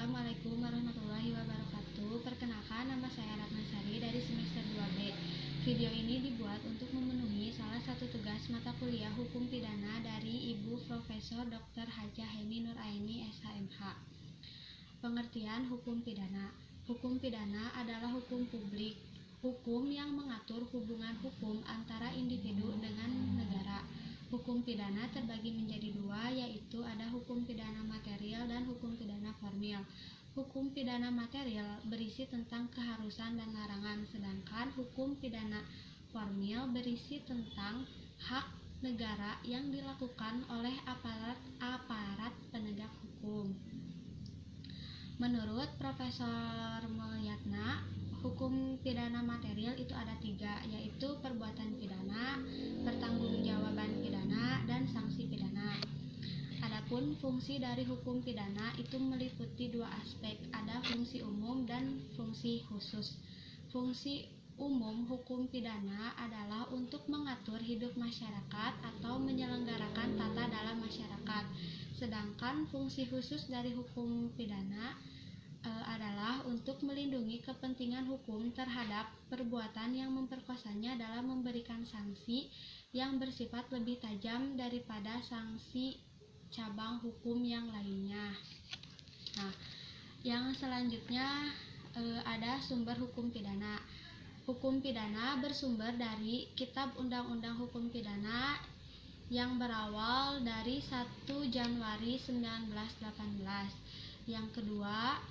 Assalamualaikum warahmatullahi wabarakatuh. Perkenalkan, nama saya Ratna Sari dari semester 2B. Video ini dibuat untuk memenuhi salah satu tugas mata kuliah Hukum Pidana dari Ibu Profesor Dr. Hajah Heni Nuraini SHMH. Pengertian hukum pidana. Hukum pidana adalah hukum publik, hukum yang mengatur hubungan hukum antara individu dengan negara. Hukum pidana terbagi menjadi dua, yaitu ada hukum pidana material dan hukum pidana formil. Hukum pidana material berisi tentang keharusan dan larangan, sedangkan hukum pidana formil berisi tentang hak negara yang dilakukan oleh aparat penegak hukum. Menurut Profesor Mulyatna, hukum pidana material itu ada tiga, yaitu perbuatan pidana, pertanggungjawaban pidana, dan sanksi pidana. Adapun fungsi dari hukum pidana itu meliputi dua aspek, ada fungsi umum dan fungsi khusus. Fungsi umum hukum pidana adalah untuk mengatur hidup masyarakat atau menyelenggarakan tata dalam masyarakat. Sedangkan fungsi khusus dari hukum pidana adalah untuk melindungi kepentingan hukum terhadap perbuatan yang memperkosanya dalam memberikan sanksi yang bersifat lebih tajam daripada sanksi cabang hukum yang lainnya. Nah, yang selanjutnya ada sumber hukum pidana. Hukum pidana bersumber dari Kitab Undang-Undang Hukum Pidana yang berawal dari 1 Januari 1918. Yang kedua,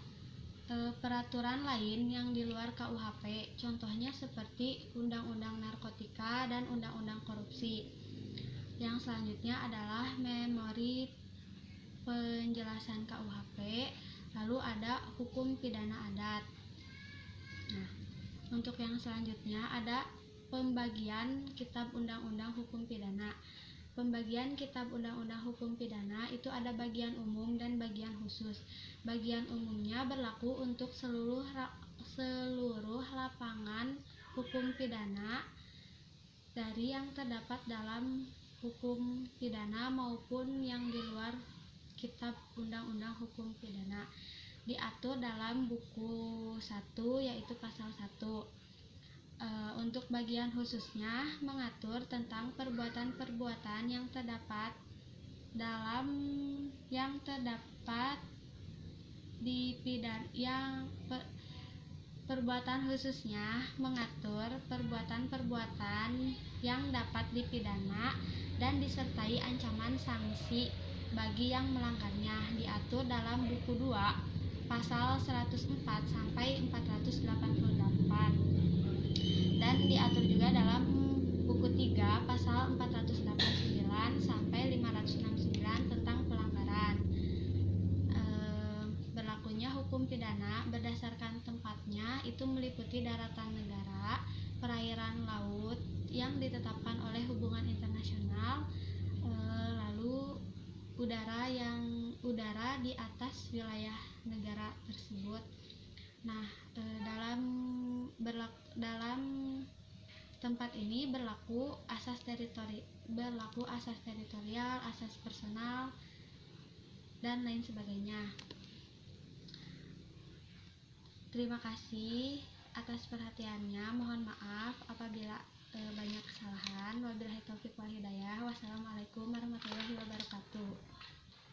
peraturan lain yang di luar KUHP, contohnya seperti Undang-Undang Narkotika dan Undang-Undang Korupsi. Yang selanjutnya adalah memori penjelasan KUHP, lalu ada hukum pidana adat. Nah, untuk yang selanjutnya ada pembagian Kitab Undang-Undang Hukum Pidana. Pembagian Kitab Undang-Undang Hukum Pidana itu ada bagian umum dan bagian khusus. Bagian umumnya berlaku untuk seluruh lapangan hukum pidana dari yang terdapat dalam hukum pidana maupun yang di luar Kitab Undang-Undang Hukum Pidana. Diatur dalam buku 1, yaitu pasal 1. Untuk bagian khususnya mengatur tentang perbuatan-perbuatan yang terdapat di pidana perbuatan khususnya mengatur perbuatan-perbuatan yang dapat dipidana dan disertai ancaman sanksi bagi yang melanggarnya, diatur dalam buku 2 pasal 104 sampai 488. Dan diatur juga dalam buku 3 pasal 489 sampai 569 tentang pelanggaran. Berlakunya hukum pidana berdasarkan tempatnya itu meliputi daratan negara, perairan laut yang ditetapkan oleh hubungan internasional, lalu udara di atas wilayah negara tersebut. Nah, dalam tempat ini berlaku asas teritorial, asas personal, dan lain sebagainya. Terima kasih atas perhatiannya. Mohon maaf apabila banyak kesalahan. Wabillahi taufiq wal hidayah. Wassalamualaikum warahmatullahi wabarakatuh.